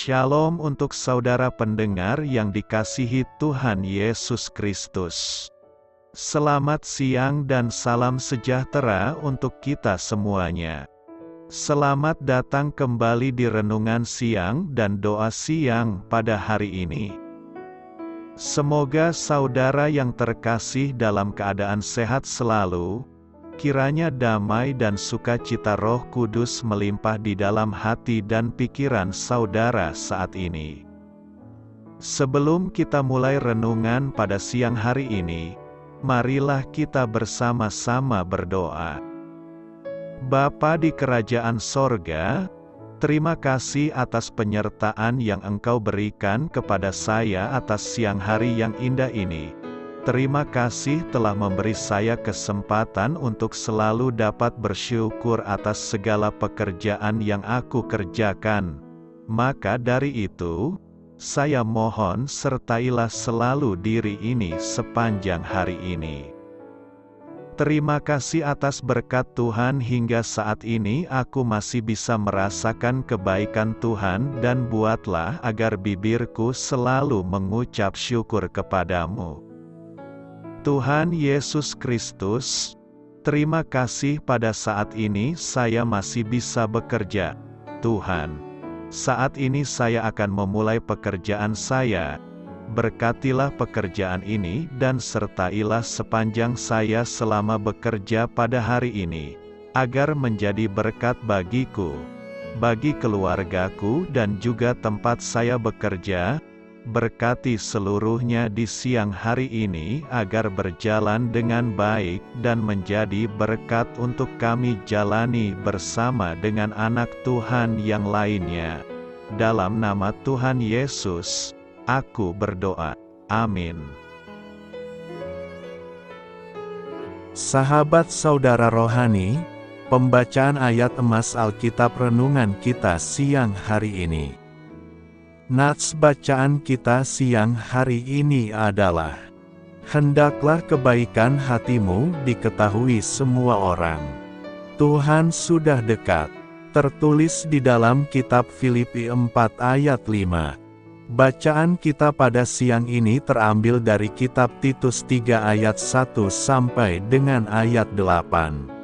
Shalom untuk saudara pendengar yang dikasihi Tuhan Yesus Kristus. Selamat siang dan salam sejahtera untuk kita semuanya. Selamat datang kembali di renungan siang dan doa siang pada hari ini. Semoga saudara yang terkasih dalam keadaan sehat selalu. Kiranya damai dan sukacita Roh Kudus melimpah di dalam hati dan pikiran saudara saat ini. Sebelum kita mulai renungan pada siang hari ini, marilah kita bersama-sama berdoa. Bapa di kerajaan sorga, terima kasih atas penyertaan yang Engkau berikan kepada saya atas siang hari yang indah ini. Terima kasih telah memberi saya kesempatan untuk selalu dapat bersyukur atas segala pekerjaan yang aku kerjakan. Maka dari itu, saya mohon sertailah selalu diri ini sepanjang hari ini. Terima kasih atas berkat Tuhan hingga saat ini aku masih bisa merasakan kebaikan Tuhan dan buatlah agar bibirku selalu mengucap syukur kepadamu. Tuhan Yesus Kristus, terima kasih pada saat ini saya masih bisa bekerja. Tuhan, saat ini saya akan memulai pekerjaan saya. Berkatilah pekerjaan ini dan sertailah sepanjang saya selama bekerja pada hari ini, agar menjadi berkat bagiku, bagi keluargaku dan juga tempat saya bekerja. Berkati seluruhnya di siang hari ini agar berjalan dengan baik dan menjadi berkat untuk kami jalani bersama dengan anak Tuhan yang lainnya. Dalam nama Tuhan Yesus, aku berdoa. Amin. Sahabat saudara rohani, pembacaan ayat emas Alkitab renungan kita siang hari ini. Nats bacaan kita siang hari ini adalah, hendaklah kebaikan hatimu diketahui semua orang. Tuhan sudah dekat. Tertulis di dalam kitab Filipi 4 ayat 5. Bacaan kita pada siang ini terambil dari kitab Titus 3 ayat 1 sampai dengan ayat 8.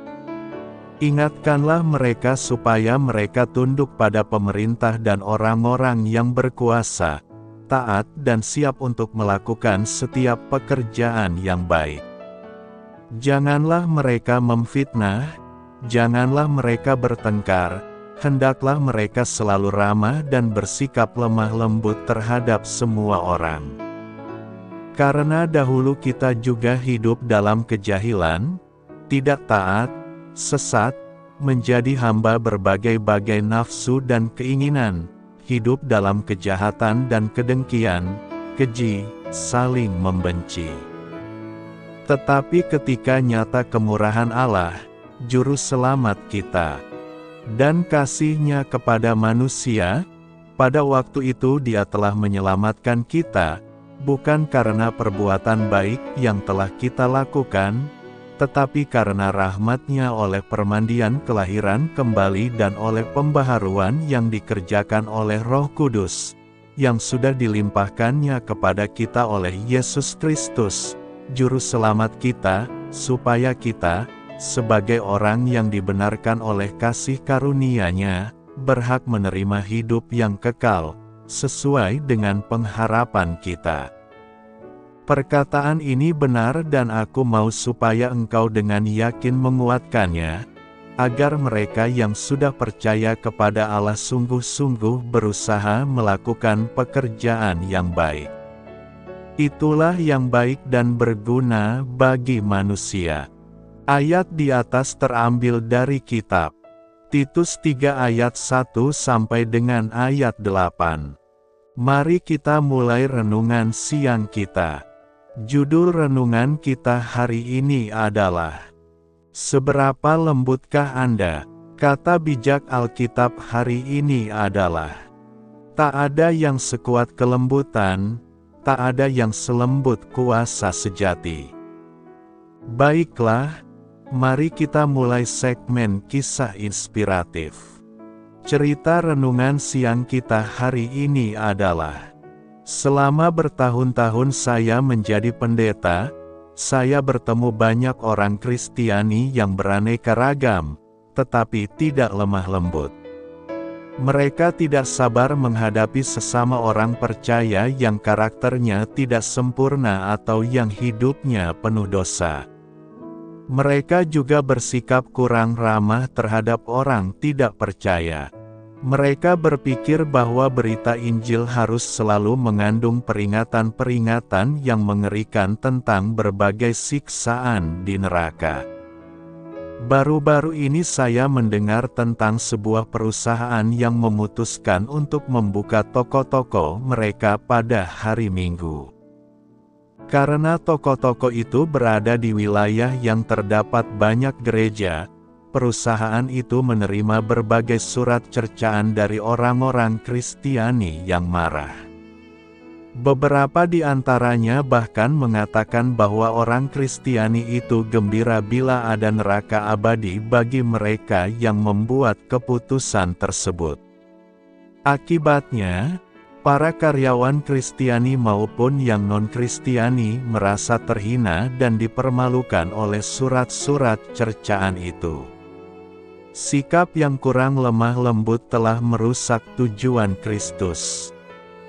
Ingatkanlah mereka supaya mereka tunduk pada pemerintah dan orang-orang yang berkuasa, taat dan siap untuk melakukan setiap pekerjaan yang baik. Janganlah mereka memfitnah, janganlah mereka bertengkar, hendaklah mereka selalu ramah dan bersikap lemah lembut terhadap semua orang. Karena dahulu kita juga hidup dalam kejahilan, tidak taat, sesat, menjadi hamba berbagai-bagai nafsu dan keinginan, hidup dalam kejahatan dan kedengkian, keji, saling membenci. Tetapi ketika nyata kemurahan Allah, Juru Selamat kita, dan kasih-Nya kepada manusia, pada waktu itu Dia telah menyelamatkan kita, bukan karena perbuatan baik yang telah kita lakukan, tetapi karena rahmat-Nya oleh permandian kelahiran kembali dan oleh pembaharuan yang dikerjakan oleh Roh Kudus, yang sudah dilimpahkan-Nya kepada kita oleh Yesus Kristus, Juru Selamat kita, supaya kita, sebagai orang yang dibenarkan oleh kasih karunia-Nya, berhak menerima hidup yang kekal, sesuai dengan pengharapan kita. Perkataan ini benar dan aku mau supaya engkau dengan yakin menguatkannya, agar mereka yang sudah percaya kepada Allah sungguh-sungguh berusaha melakukan pekerjaan yang baik. Itulah yang baik dan berguna bagi manusia. Ayat di atas terambil dari kitab Titus 3 ayat 1 sampai dengan ayat 8. Mari kita mulai renungan siang kita. Judul renungan kita hari ini adalah, seberapa lembutkah Anda? Kata bijak Alkitab hari ini adalah, tak ada yang sekuat kelembutan, tak ada yang selembut kuasa sejati. Baiklah, mari kita mulai segmen kisah inspiratif. Cerita renungan siang kita hari ini adalah: selama bertahun-tahun saya menjadi pendeta, saya bertemu banyak orang Kristiani yang beraneka ragam, tetapi tidak lemah lembut. Mereka tidak sabar menghadapi sesama orang percaya yang karakternya tidak sempurna atau yang hidupnya penuh dosa. Mereka juga bersikap kurang ramah terhadap orang tidak percaya. Mereka berpikir bahwa berita Injil harus selalu mengandung peringatan-peringatan yang mengerikan tentang berbagai siksaan di neraka. Baru-baru ini saya mendengar tentang sebuah perusahaan yang memutuskan untuk membuka toko-toko mereka pada hari Minggu. Karena toko-toko itu berada di wilayah yang terdapat banyak gereja, perusahaan itu menerima berbagai surat cercaan dari orang-orang Kristiani yang marah. Beberapa di antaranya bahkan mengatakan bahwa orang Kristiani itu gembira bila ada neraka abadi bagi mereka yang membuat keputusan tersebut. Akibatnya, para karyawan Kristiani maupun yang non-Kristiani merasa terhina dan dipermalukan oleh surat-surat cercaan itu. Sikap yang kurang lemah lembut telah merusak tujuan Kristus.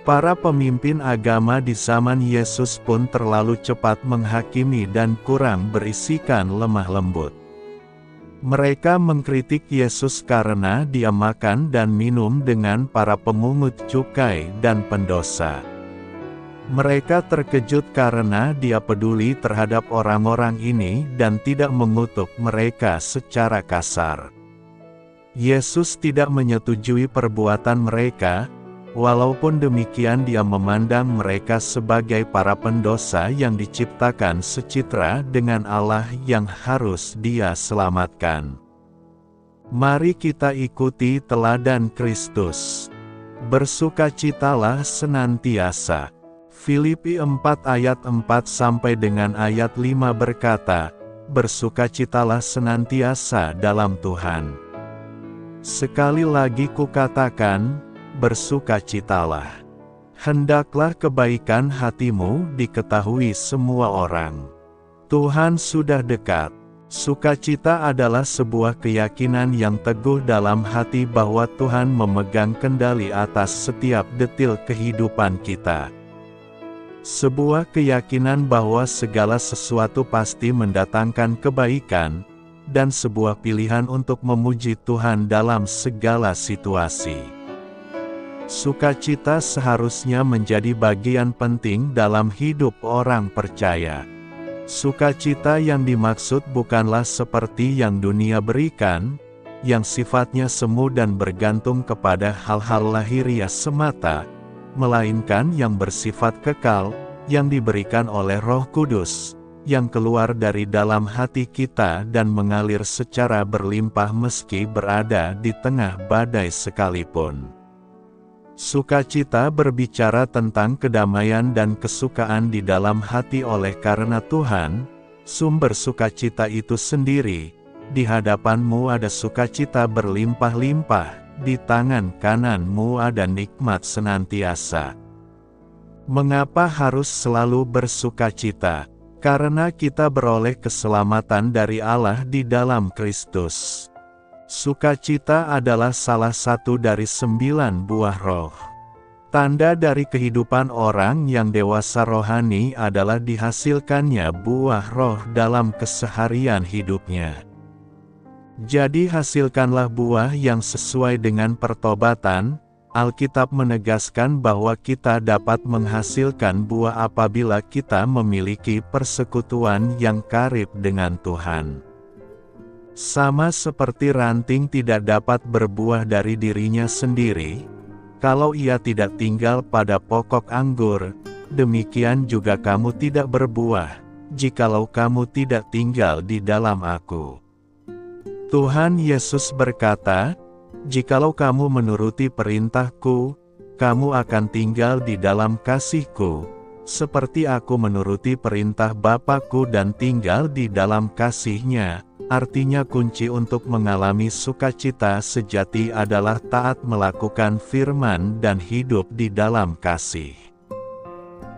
Para pemimpin agama di zaman Yesus pun terlalu cepat menghakimi dan kurang berisikan lemah lembut. Mereka mengkritik Yesus karena Dia makan dan minum dengan para pemungut cukai dan pendosa. Mereka terkejut karena Dia peduli terhadap orang-orang ini dan tidak mengutuk mereka secara kasar. Yesus tidak menyetujui perbuatan mereka. Walaupun demikian Dia memandang mereka sebagai para pendosa yang diciptakan secitra dengan Allah yang harus Dia selamatkan. Mari kita ikuti teladan Kristus. Bersukacitalah senantiasa. Filipi 4 ayat 4 sampai dengan ayat 5 berkata, bersukacitalah senantiasa dalam Tuhan. Sekali lagi kukatakan, bersukacitalah. Hendaklah kebaikan hatimu diketahui semua orang. Tuhan sudah dekat. Sukacita adalah sebuah keyakinan yang teguh dalam hati bahwa Tuhan memegang kendali atas setiap detil kehidupan kita. Sebuah keyakinan bahwa segala sesuatu pasti mendatangkan kebaikan, dan sebuah pilihan untuk memuji Tuhan dalam segala situasi. Sukacita seharusnya menjadi bagian penting dalam hidup orang percaya. Sukacita yang dimaksud bukanlah seperti yang dunia berikan, yang sifatnya semu dan bergantung kepada hal-hal lahiriah semata, melainkan yang bersifat kekal, yang diberikan oleh Roh Kudus, yang keluar dari dalam hati kita dan mengalir secara berlimpah meski berada di tengah badai sekalipun. Sukacita berbicara tentang kedamaian dan kesukaan di dalam hati oleh karena Tuhan, sumber sukacita itu sendiri. Di hadapanmu ada sukacita berlimpah-limpah, di tangan kananmu ada nikmat senantiasa. Mengapa harus selalu bersukacita? Karena kita beroleh keselamatan dari Allah di dalam Kristus. Sukacita adalah salah satu dari 9 buah roh. Tanda dari kehidupan orang yang dewasa rohani adalah dihasilkannya buah roh dalam keseharian hidupnya. Jadi hasilkanlah buah yang sesuai dengan pertobatan. Alkitab menegaskan bahwa kita dapat menghasilkan buah apabila kita memiliki persekutuan yang karib dengan Tuhan. Sama seperti ranting tidak dapat berbuah dari dirinya sendiri, kalau ia tidak tinggal pada pokok anggur, demikian juga kamu tidak berbuah, jikalau kamu tidak tinggal di dalam Aku. Tuhan Yesus berkata, jikalau kamu menuruti perintah-Ku, kamu akan tinggal di dalam kasih-Ku, seperti aku menuruti perintah Bapa-Ku dan tinggal di dalam kasih-Nya. Artinya kunci untuk mengalami sukacita sejati adalah taat melakukan firman dan hidup di dalam kasih.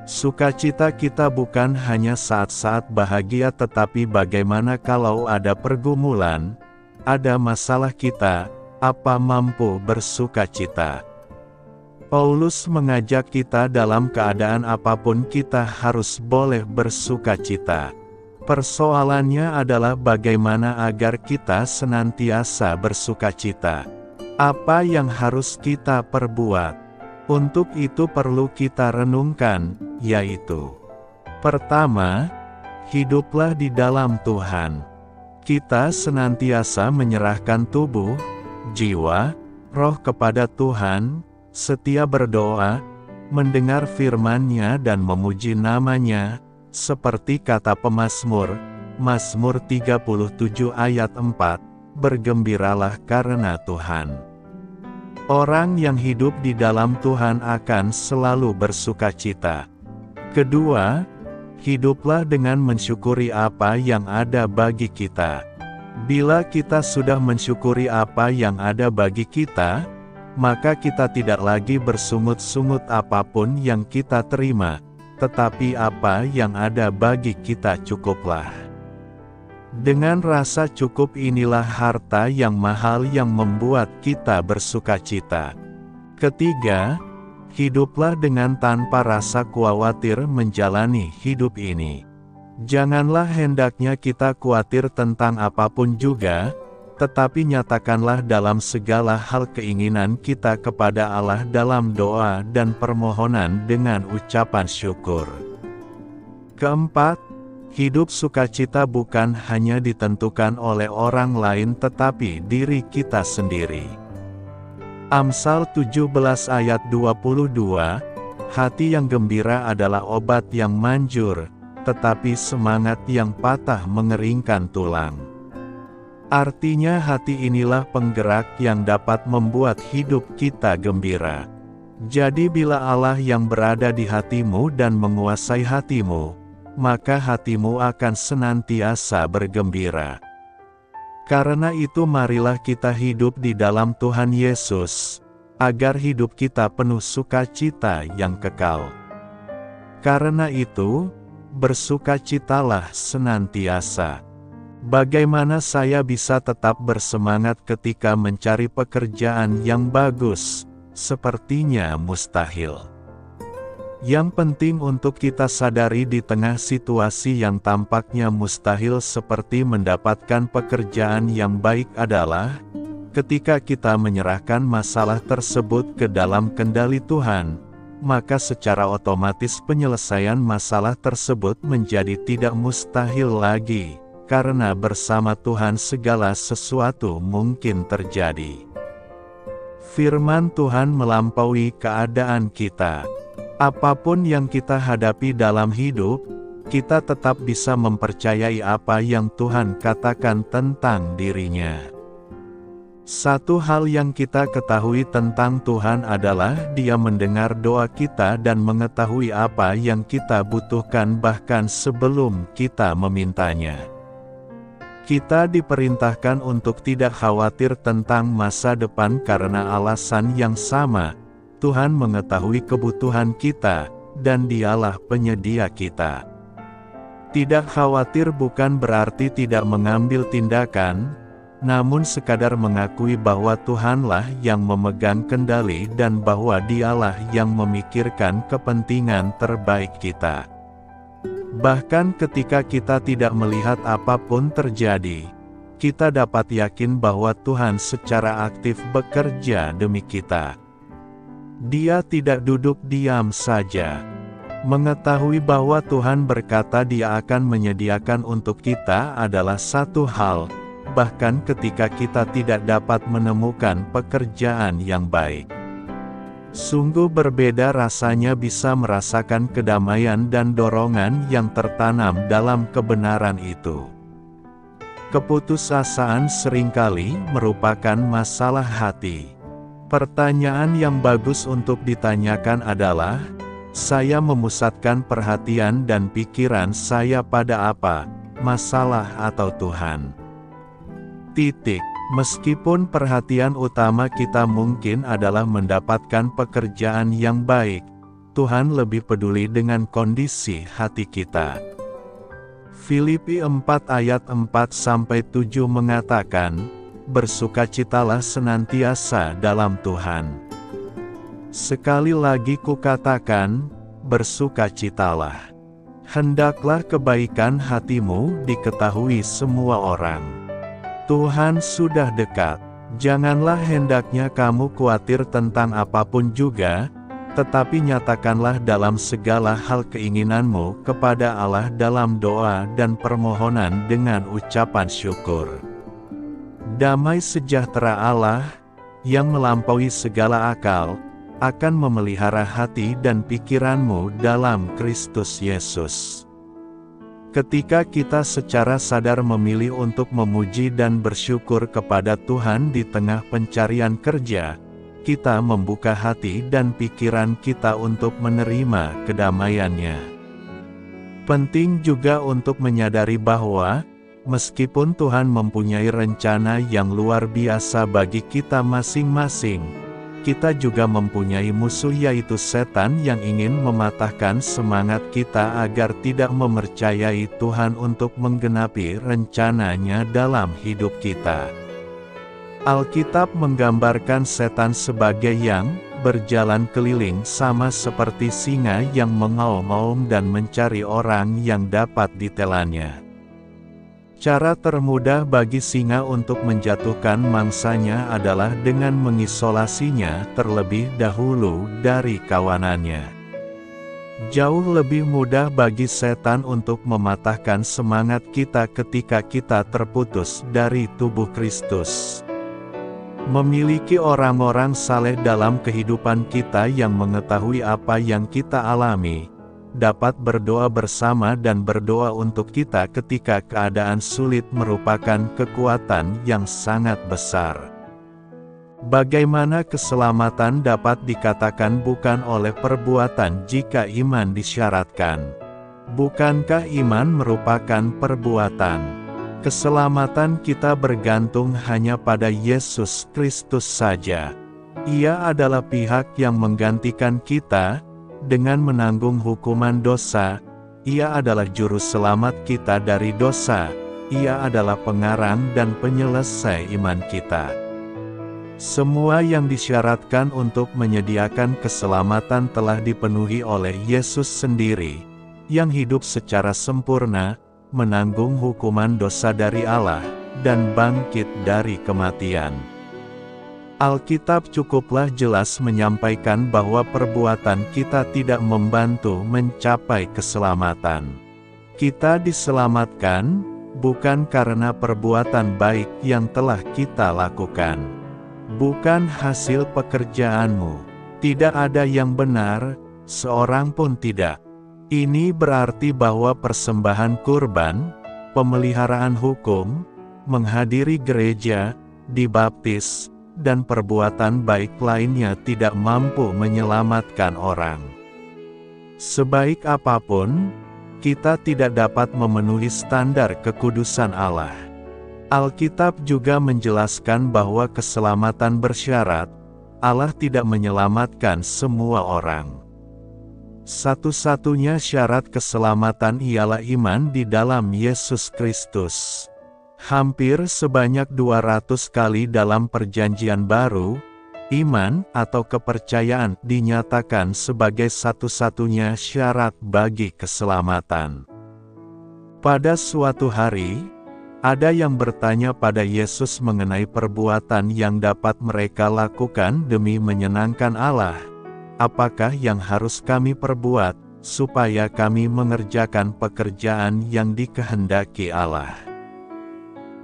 Sukacita kita bukan hanya saat-saat bahagia, tetapi bagaimana kalau ada pergumulan, ada masalah, kita apa mampu bersukacita? Paulus mengajak kita dalam keadaan apapun kita harus boleh bersukacita. Persoalannya adalah bagaimana agar kita senantiasa bersukacita. Apa yang harus kita perbuat? Untuk itu perlu kita renungkan, yaitu: pertama, hiduplah di dalam Tuhan. Kita senantiasa menyerahkan tubuh, jiwa, roh kepada Tuhan, setia berdoa, mendengar firman-Nya dan memuji nama-Nya, seperti kata pemazmur, Mazmur 37 ayat 4, bergembiralah karena Tuhan. Orang yang hidup di dalam Tuhan akan selalu bersukacita. Kedua, hiduplah dengan mensyukuri apa yang ada bagi kita. Bila kita sudah mensyukuri apa yang ada bagi kita, maka kita tidak lagi bersungut-sungut apapun yang kita terima, tetapi apa yang ada bagi kita cukuplah. Dengan rasa cukup inilah harta yang mahal yang membuat kita bersukacita. Ketiga, hiduplah dengan tanpa rasa khawatir menjalani hidup ini. Janganlah hendaknya kita khawatir tentang apapun juga, tetapi nyatakanlah dalam segala hal keinginan kita kepada Allah dalam doa dan permohonan dengan ucapan syukur. Keempat, hidup sukacita bukan hanya ditentukan oleh orang lain tetapi diri kita sendiri. Amsal 17 ayat 22, hati yang gembira adalah obat yang manjur, tetapi semangat yang patah mengeringkan tulang. Artinya hati inilah penggerak yang dapat membuat hidup kita gembira. Jadi bila Allah yang berada di hatimu dan menguasai hatimu, maka hatimu akan senantiasa bergembira. Karena itu marilah kita hidup di dalam Tuhan Yesus, agar hidup kita penuh sukacita yang kekal. Karena itu, bersukacitalah senantiasa. Bagaimana saya bisa tetap bersemangat ketika mencari pekerjaan yang bagus? Sepertinya mustahil. Yang penting untuk kita sadari di tengah situasi yang tampaknya mustahil seperti mendapatkan pekerjaan yang baik adalah, ketika kita menyerahkan masalah tersebut ke dalam kendali Tuhan, maka secara otomatis penyelesaian masalah tersebut menjadi tidak mustahil lagi. Karena bersama Tuhan segala sesuatu mungkin terjadi. Firman Tuhan melampaui keadaan kita. Apapun yang kita hadapi dalam hidup, kita tetap bisa mempercayai apa yang Tuhan katakan tentang dirinya. Satu hal yang kita ketahui tentang Tuhan adalah Dia mendengar doa kita dan mengetahui apa yang kita butuhkan bahkan sebelum kita memintanya. Kita diperintahkan untuk tidak khawatir tentang masa depan karena alasan yang sama. Tuhan mengetahui kebutuhan kita, dan Dialah penyedia kita. Tidak khawatir bukan berarti tidak mengambil tindakan, namun sekadar mengakui bahwa Tuhanlah yang memegang kendali dan bahwa Dialah yang memikirkan kepentingan terbaik kita. Bahkan ketika kita tidak melihat apapun terjadi, kita dapat yakin bahwa Tuhan secara aktif bekerja demi kita. Dia tidak duduk diam saja. Mengetahui bahwa Tuhan berkata Dia akan menyediakan untuk kita adalah satu hal, bahkan ketika kita tidak dapat menemukan pekerjaan yang baik. Sungguh berbeda rasanya bisa merasakan kedamaian dan dorongan yang tertanam dalam kebenaran itu. Keputusasaan seringkali merupakan masalah hati. Pertanyaan yang bagus untuk ditanyakan adalah, Saya memusatkan perhatian dan pikiran saya pada apa, masalah atau Tuhan. Meskipun perhatian utama kita mungkin adalah mendapatkan pekerjaan yang baik, Tuhan lebih peduli dengan kondisi hati kita. Filipi 4 ayat 4-7 mengatakan, bersukacitalah senantiasa dalam Tuhan. Sekali lagi kukatakan, bersukacitalah. Hendaklah kebaikan hatimu diketahui semua orang. Tuhan sudah dekat. Janganlah hendaknya kamu khawatir tentang apapun juga, tetapi nyatakanlah dalam segala hal keinginanmu kepada Allah dalam doa dan permohonan dengan ucapan syukur. Damai sejahtera Allah, yang melampaui segala akal, akan memelihara hati dan pikiranmu dalam Kristus Yesus. Ketika kita secara sadar memilih untuk memuji dan bersyukur kepada Tuhan di tengah pencarian kerja, kita membuka hati dan pikiran kita untuk menerima kedamaian-Nya. Penting juga untuk menyadari bahwa, meskipun Tuhan mempunyai rencana yang luar biasa bagi kita masing-masing, kita juga mempunyai musuh yaitu setan yang ingin mematahkan semangat kita agar tidak mempercayai Tuhan untuk menggenapi rencana-Nya dalam hidup kita. Alkitab menggambarkan setan sebagai yang berjalan keliling sama seperti singa yang mengaum-aum dan mencari orang yang dapat ditelannya. Cara termudah bagi singa untuk menjatuhkan mangsanya adalah dengan mengisolasinya terlebih dahulu dari kawanannya. Jauh lebih mudah bagi setan untuk mematahkan semangat kita ketika kita terputus dari tubuh Kristus. Memiliki orang-orang saleh dalam kehidupan kita yang mengetahui apa yang kita alami, dapat berdoa bersama dan berdoa untuk kita ketika keadaan sulit merupakan kekuatan yang sangat besar. Bagaimana keselamatan dapat dikatakan bukan oleh perbuatan jika iman disyaratkan? Bukankah iman merupakan perbuatan? Keselamatan kita bergantung hanya pada Yesus Kristus saja. Ia adalah pihak yang menggantikan kita, dengan menanggung hukuman dosa. Ia adalah juru selamat kita dari dosa. Ia adalah pengarang dan penyelesai iman kita. Semua yang disyaratkan untuk menyediakan keselamatan telah dipenuhi oleh Yesus sendiri, yang hidup secara sempurna, menanggung hukuman dosa dari Allah, dan bangkit dari kematian. Alkitab cukuplah jelas menyampaikan bahwa perbuatan kita tidak membantu mencapai keselamatan. Kita diselamatkan, bukan karena perbuatan baik yang telah kita lakukan. Bukan hasil pekerjaanmu. Tidak ada yang benar, seorang pun tidak. Ini berarti bahwa persembahan kurban, pemeliharaan hukum, menghadiri gereja, dibaptis, dan perbuatan baik lainnya tidak mampu menyelamatkan orang. Sebaik apapun, kita tidak dapat memenuhi standar kekudusan Allah. Alkitab juga menjelaskan bahwa keselamatan bersyarat, Allah tidak menyelamatkan semua orang. Satu-satunya syarat keselamatan ialah iman di dalam Yesus Kristus. Hampir sebanyak 200 kali dalam Perjanjian Baru, iman atau kepercayaan dinyatakan sebagai satu-satunya syarat bagi keselamatan. Pada suatu hari, ada yang bertanya pada Yesus mengenai perbuatan yang dapat mereka lakukan demi menyenangkan Allah. Apakah yang harus kami perbuat, supaya kami mengerjakan pekerjaan yang dikehendaki Allah?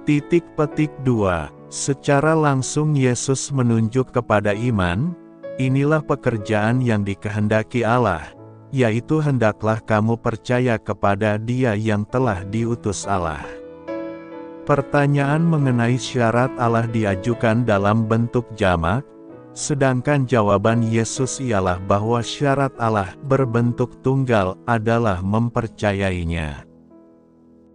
2. Secara langsung Yesus menunjuk kepada iman, inilah pekerjaan yang dikehendaki Allah, yaitu hendaklah kamu percaya kepada Dia yang telah diutus Allah. Pertanyaan mengenai syarat Allah diajukan dalam bentuk jamak, Sedangkan jawaban Yesus ialah bahwa syarat Allah berbentuk tunggal adalah mempercayainya.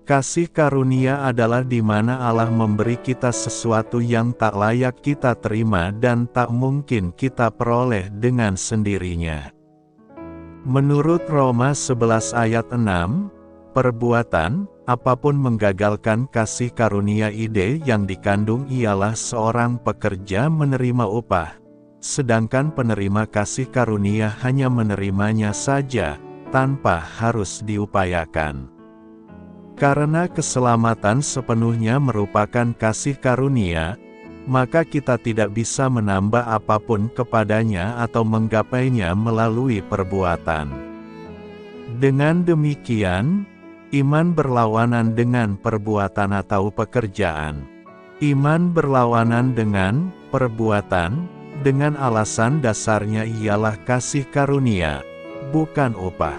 Kasih karunia adalah di mana Allah memberi kita sesuatu yang tak layak kita terima dan tak mungkin kita peroleh dengan sendirinya. Menurut Roma 11 ayat 6, perbuatan, apapun menggagalkan kasih karunia. Ide yang dikandung ialah seorang pekerja menerima upah, sedangkan penerima kasih karunia hanya menerimanya saja, tanpa harus diupayakan. Karena keselamatan sepenuhnya merupakan kasih karunia, maka kita tidak bisa menambah apapun kepadanya atau menggapainya melalui perbuatan. Dengan demikian, iman berlawanan dengan perbuatan atau pekerjaan. Iman berlawanan dengan perbuatan, dengan alasan dasarnya ialah kasih karunia, bukan upah.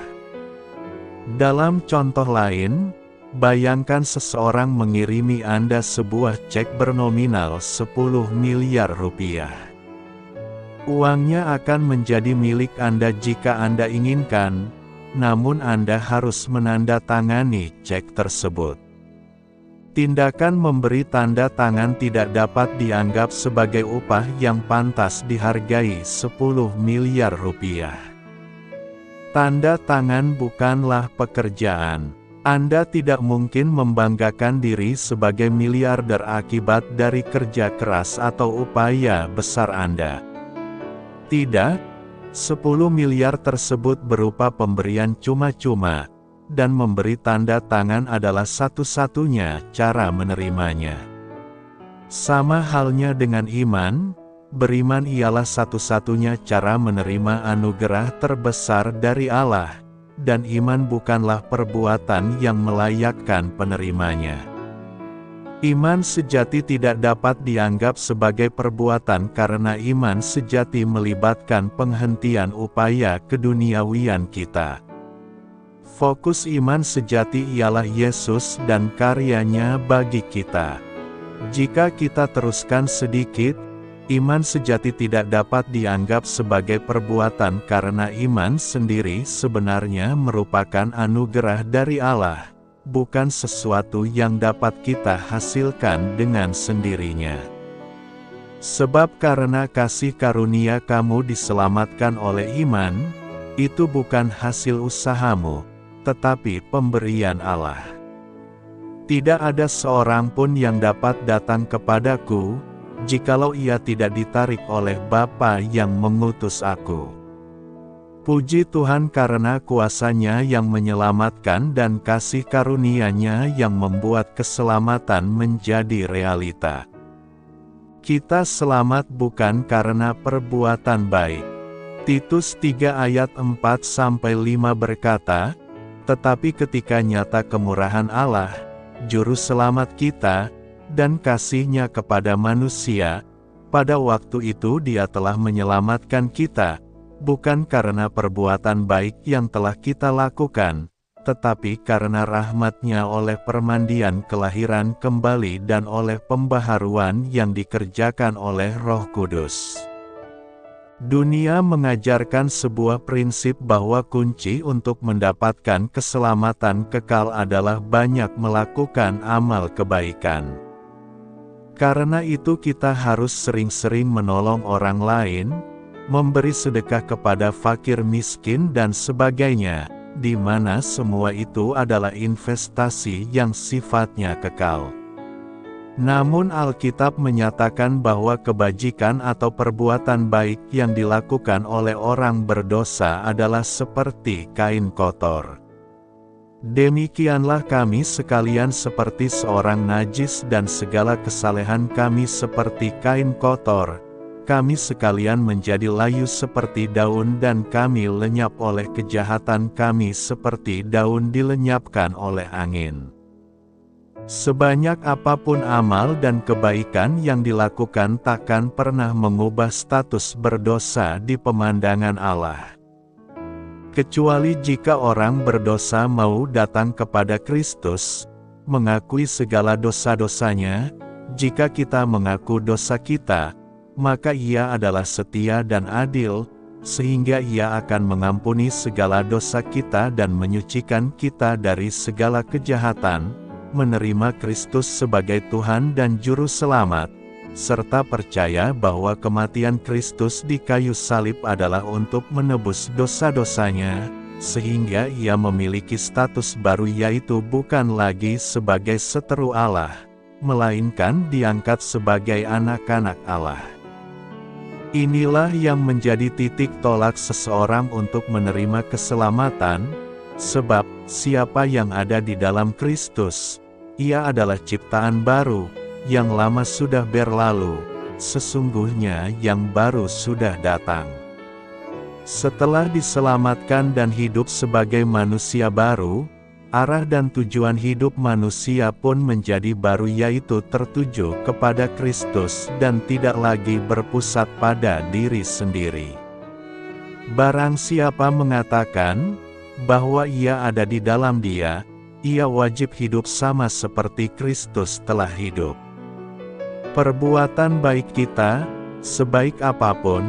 Dalam contoh lain, bayangkan seseorang mengirimi Anda sebuah cek bernominal 10 miliar rupiah. Uangnya akan menjadi milik Anda jika Anda inginkan, namun Anda harus menandatangani cek tersebut. Tindakan memberi tanda tangan tidak dapat dianggap sebagai upah yang pantas dihargai 10 miliar rupiah. Tanda tangan bukanlah pekerjaan. Anda tidak mungkin membanggakan diri sebagai miliarder akibat dari kerja keras atau upaya besar Anda. Tidak, 10 miliar tersebut berupa pemberian cuma-cuma, dan memberi tanda tangan adalah satu-satunya cara menerimanya. Sama halnya dengan iman, beriman ialah satu-satunya cara menerima anugerah terbesar dari Allah, dan iman bukanlah perbuatan yang melayakkan penerimanya. Iman sejati tidak dapat dianggap sebagai perbuatan karena iman sejati melibatkan penghentian upaya keduniawian kita. Fokus iman sejati ialah Yesus dan karyanya bagi kita. Jika kita teruskan sedikit, iman sejati tidak dapat dianggap sebagai perbuatan karena iman sendiri sebenarnya merupakan anugerah dari Allah, bukan sesuatu yang dapat kita hasilkan dengan sendirinya. Sebab karena kasih karunia kamu diselamatkan oleh iman, itu bukan hasil usahamu, tetapi pemberian Allah. Tidak ada seorang pun yang dapat datang kepadaku, jikalau ia tidak ditarik oleh Bapa yang mengutus aku. Puji Tuhan karena kuasa-Nya yang menyelamatkan dan kasih karunia-Nya yang membuat keselamatan menjadi realita. Kita selamat bukan karena perbuatan baik. Titus 3 ayat 4-5 berkata, tetapi ketika nyata kemurahan Allah, Juru Selamat kita, dan kasih-Nya kepada manusia, pada waktu itu Dia telah menyelamatkan kita, bukan karena perbuatan baik yang telah kita lakukan, tetapi karena rahmat-Nya oleh permandian kelahiran kembali dan oleh pembaharuan yang dikerjakan oleh Roh Kudus. Dunia mengajarkan sebuah prinsip bahwa kunci untuk mendapatkan keselamatan kekal adalah banyak melakukan amal kebaikan. Karena itu kita harus sering-sering menolong orang lain, memberi sedekah kepada fakir miskin dan sebagainya, di mana semua itu adalah investasi yang sifatnya kekal. Namun Alkitab menyatakan bahwa kebajikan atau perbuatan baik yang dilakukan oleh orang berdosa adalah seperti kain kotor. Demikianlah kami sekalian seperti seorang najis dan segala kesalehan kami seperti kain kotor. Kami sekalian menjadi layu seperti daun dan kami lenyap oleh kejahatan kami seperti daun dilenyapkan oleh angin. Sebanyak apapun amal dan kebaikan yang dilakukan takkan pernah mengubah status berdosa di pemandangan Allah. Kecuali jika orang berdosa mau datang kepada Kristus, mengakui segala dosa-dosanya, jika kita mengaku dosa kita, maka Ia adalah setia dan adil, sehingga Ia akan mengampuni segala dosa kita dan menyucikan kita dari segala kejahatan, menerima Kristus sebagai Tuhan dan Juru Selamat, serta percaya bahwa kematian Kristus di kayu salib adalah untuk menebus dosa-dosanya, sehingga Ia memiliki status baru, yaitu bukan lagi sebagai seteru Allah, melainkan diangkat sebagai anak-anak Allah. Inilah yang menjadi titik tolak seseorang untuk menerima keselamatan, sebab siapa yang ada di dalam Kristus, ia adalah ciptaan baru, yang lama sudah berlalu, sesungguhnya yang baru sudah datang. Setelah diselamatkan dan hidup sebagai manusia baru, arah dan tujuan hidup manusia pun menjadi baru, yaitu tertuju kepada Kristus dan tidak lagi berpusat pada diri sendiri. Barang siapa mengatakan bahwa ia ada di dalam Dia, ia wajib hidup sama seperti Kristus telah hidup. Perbuatan baik kita, sebaik apapun,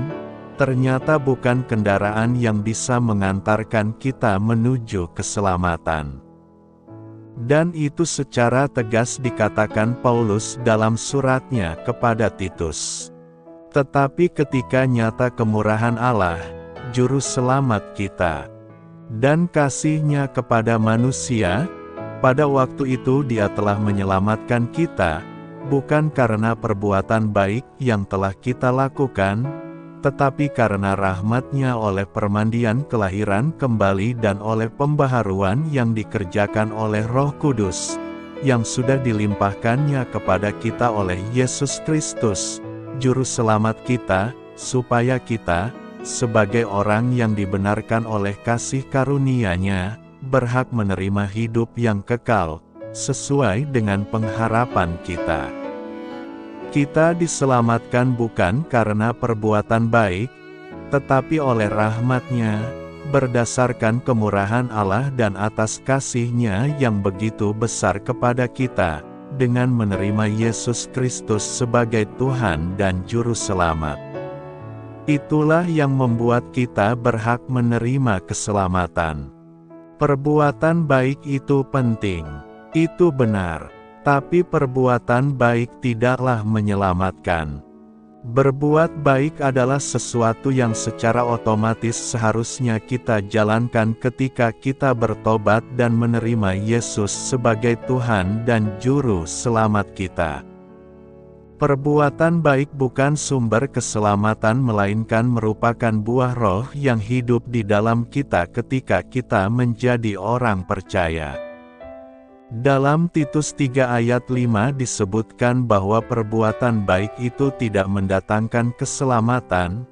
ternyata bukan kendaraan yang bisa mengantarkan kita menuju keselamatan. Dan itu secara tegas dikatakan Paulus dalam suratnya kepada Titus. Tetapi ketika nyata kemurahan Allah, Juru Selamat kita, dan kasih-Nya kepada manusia, pada waktu itu Dia telah menyelamatkan kita, bukan karena perbuatan baik yang telah kita lakukan, tetapi karena rahmat-Nya oleh permandian kelahiran kembali dan oleh pembaharuan yang dikerjakan oleh Roh Kudus, yang sudah dilimpahkan-Nya kepada kita oleh Yesus Kristus, Juru Selamat kita, supaya kita, sebagai orang yang dibenarkan oleh kasih karunia-Nya, berhak menerima hidup yang kekal, sesuai dengan pengharapan kita. Kita diselamatkan bukan karena perbuatan baik, tetapi oleh rahmat-Nya, berdasarkan kemurahan Allah dan atas kasih-Nya yang begitu besar kepada kita, dengan menerima Yesus Kristus sebagai Tuhan dan Juru Selamat. Itulah yang membuat kita berhak menerima keselamatan. Perbuatan baik itu penting, itu benar. Tapi perbuatan baik tidaklah menyelamatkan. Berbuat baik adalah sesuatu yang secara otomatis seharusnya kita jalankan ketika kita bertobat dan menerima Yesus sebagai Tuhan dan Juru Selamat kita. Perbuatan baik bukan sumber keselamatan, melainkan merupakan buah Roh yang hidup di dalam kita ketika kita menjadi orang percaya. Dalam Titus 3 ayat 5 disebutkan bahwa perbuatan baik itu tidak mendatangkan keselamatan,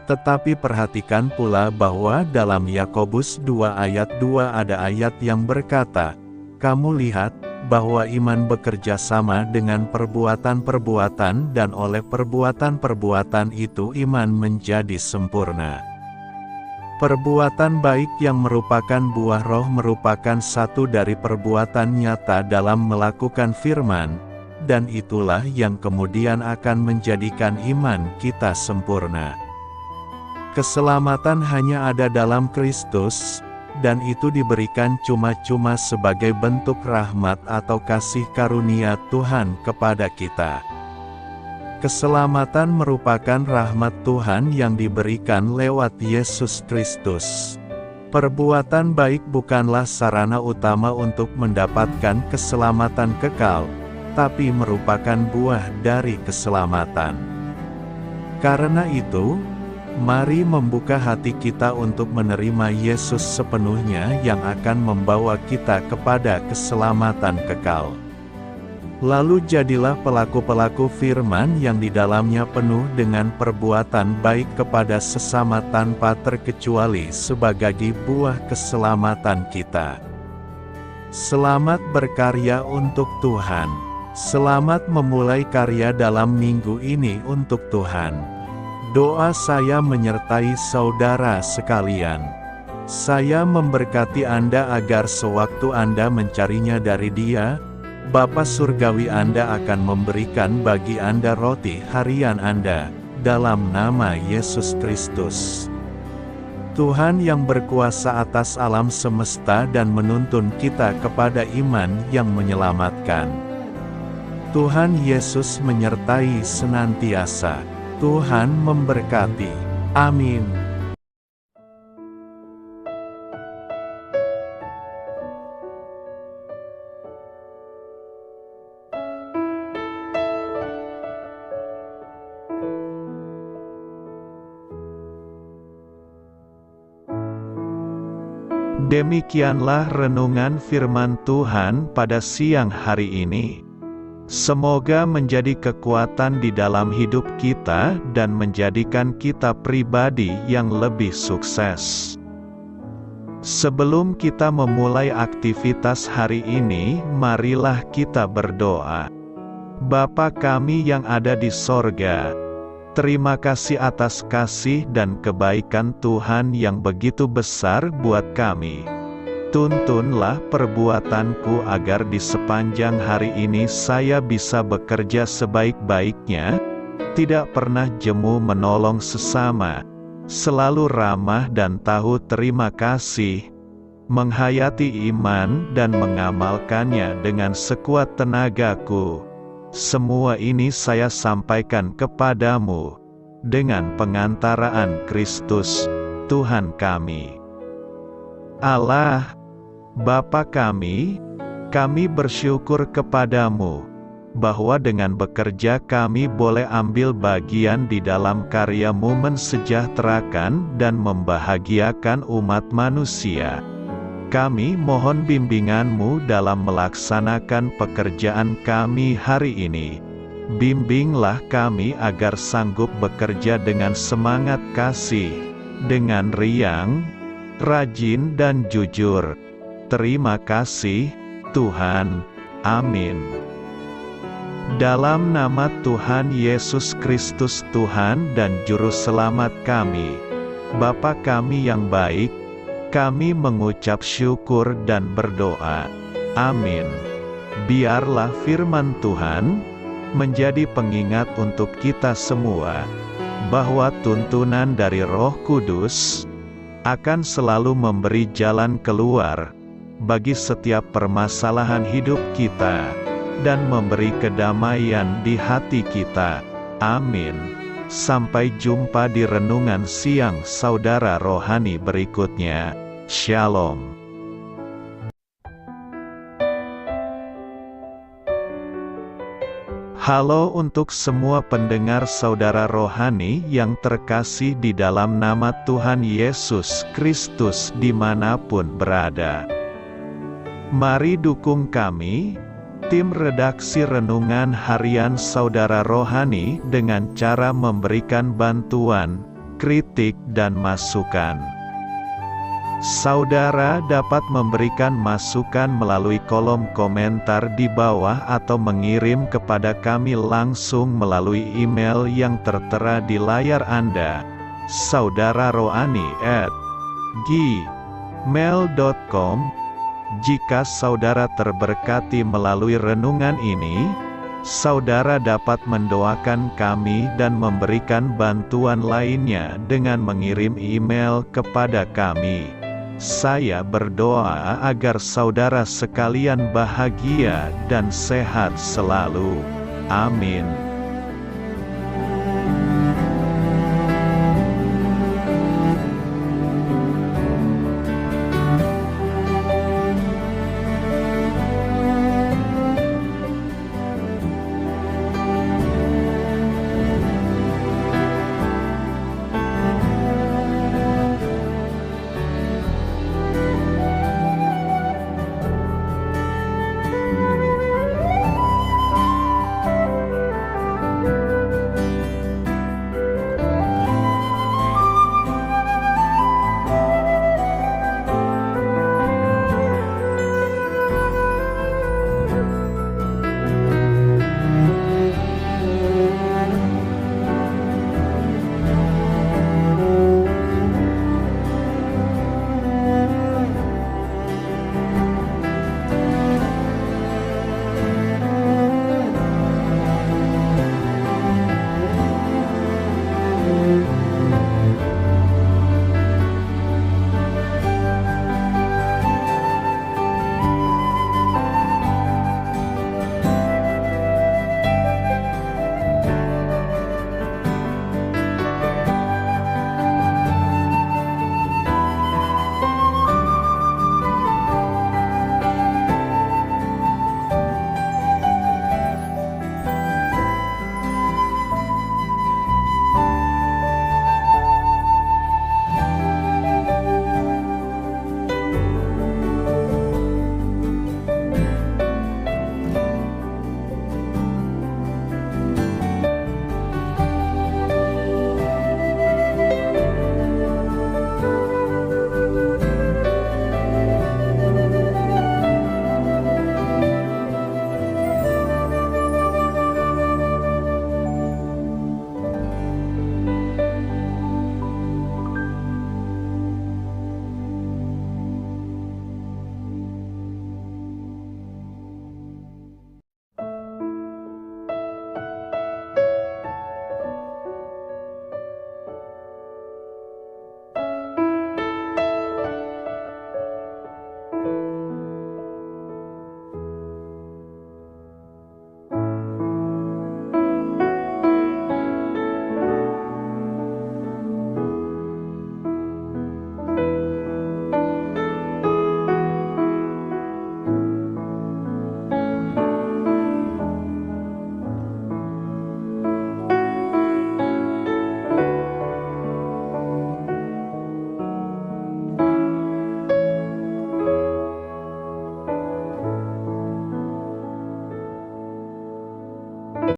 tetapi perhatikan pula bahwa dalam Yakobus 2 ayat 2 ada ayat yang berkata, "Kamu lihat bahwa iman bekerja sama dengan perbuatan-perbuatan, dan oleh perbuatan-perbuatan itu iman menjadi sempurna." Perbuatan baik yang merupakan buah Roh merupakan satu dari perbuatan nyata dalam melakukan firman, dan itulah yang kemudian akan menjadikan iman kita sempurna. Keselamatan hanya ada dalam Kristus, dan itu diberikan cuma-cuma sebagai bentuk rahmat atau kasih karunia Tuhan kepada kita. Keselamatan merupakan rahmat Tuhan yang diberikan lewat Yesus Kristus. Perbuatan baik bukanlah sarana utama untuk mendapatkan keselamatan kekal, tapi merupakan buah dari keselamatan. Karena itu, mari membuka hati kita untuk menerima Yesus sepenuhnya yang akan membawa kita kepada keselamatan kekal. Lalu jadilah pelaku-pelaku firman yang di dalamnya penuh dengan perbuatan baik kepada sesama tanpa terkecuali sebagai buah keselamatan kita. Selamat berkarya untuk Tuhan. Selamat memulai karya dalam minggu ini untuk Tuhan. Doa saya menyertai saudara sekalian. Saya memberkati Anda agar sewaktu Anda mencarinya dari Dia, Bapa Surgawi Anda akan memberikan bagi Anda roti harian Anda, dalam nama Yesus Kristus. Tuhan yang berkuasa atas alam semesta dan menuntun kita kepada iman yang menyelamatkan. Tuhan Yesus menyertai senantiasa. Tuhan memberkati. Amin. Demikianlah renungan firman Tuhan pada siang hari ini. Semoga menjadi kekuatan di dalam hidup kita dan menjadikan kita pribadi yang lebih sukses. Sebelum kita memulai aktivitas hari ini, marilah kita berdoa. Bapa kami yang ada di sorga, terima kasih atas kasih dan kebaikan Tuhan yang begitu besar buat kami. Tuntunlah perbuatanku agar di sepanjang hari ini saya bisa bekerja sebaik-baiknya, tidak pernah jemu menolong sesama, selalu ramah dan tahu terima kasih, menghayati iman dan mengamalkannya dengan sekuat tenagaku. Semua ini saya sampaikan kepadamu, dengan pengantaraan Kristus, Tuhan kami. Allah, Bapa kami bersyukur kepadamu, bahwa dengan bekerja kami boleh ambil bagian di dalam karya-Mu mensejahterakan dan membahagiakan umat manusia. Kami mohon bimbingan-Mu dalam melaksanakan pekerjaan kami hari ini. Bimbinglah kami agar sanggup bekerja dengan semangat kasih, dengan riang, rajin dan jujur. Terima kasih, Tuhan. Amin. Dalam nama Tuhan Yesus Kristus Tuhan dan Juru Selamat kami, Bapa kami yang baik, kami mengucap syukur dan berdoa. Amin. Biarlah firman Tuhan menjadi pengingat untuk kita semua, bahwa tuntunan dari Roh Kudus akan selalu memberi jalan keluar bagi setiap permasalahan hidup kita, dan memberi kedamaian di hati kita. Amin. Sampai jumpa di renungan siang saudara rohani berikutnya. Shalom. Halo untuk semua pendengar saudara rohani yang terkasih di dalam nama Tuhan Yesus Kristus dimanapun berada. Mari dukung kami, tim redaksi Renungan Harian Saudara Rohani, dengan cara memberikan bantuan, kritik dan masukan. Saudara dapat memberikan masukan melalui kolom komentar di bawah atau mengirim kepada kami langsung melalui email yang tertera di layar Anda, saudararohani@gmail.com. Jika saudara terberkati melalui renungan ini, saudara dapat mendoakan kami dan memberikan bantuan lainnya dengan mengirim email kepada kami. Saya berdoa agar saudara sekalian bahagia dan sehat selalu. Amin.